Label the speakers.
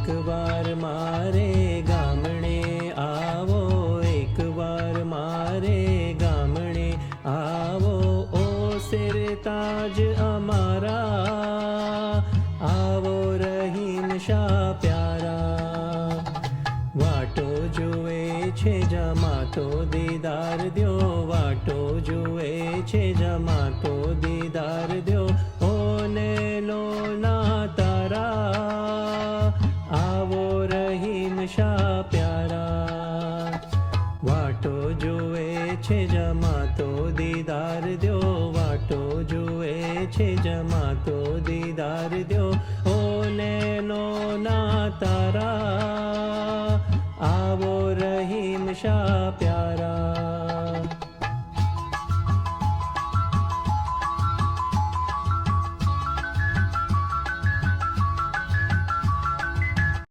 Speaker 1: एक बार मारे गामणे आवो, एक बार मारे गामणे आवो। ओ सिरताज अमारा आवो रहीम शाह प्यारा। वाटो जुए छे जमातो दीदार द्यो, वाटो जुए छे जमातो दीदार द्यो। ओ नेलो ना तारा आवो रहीम शाह प्यारा। वाटो जुए छे जमातो दीदार द्यो, वाटो जुए छे जमातो दीदार द्यो। ओ नैनो ना तारा आवो रहीम शाह प्यारा।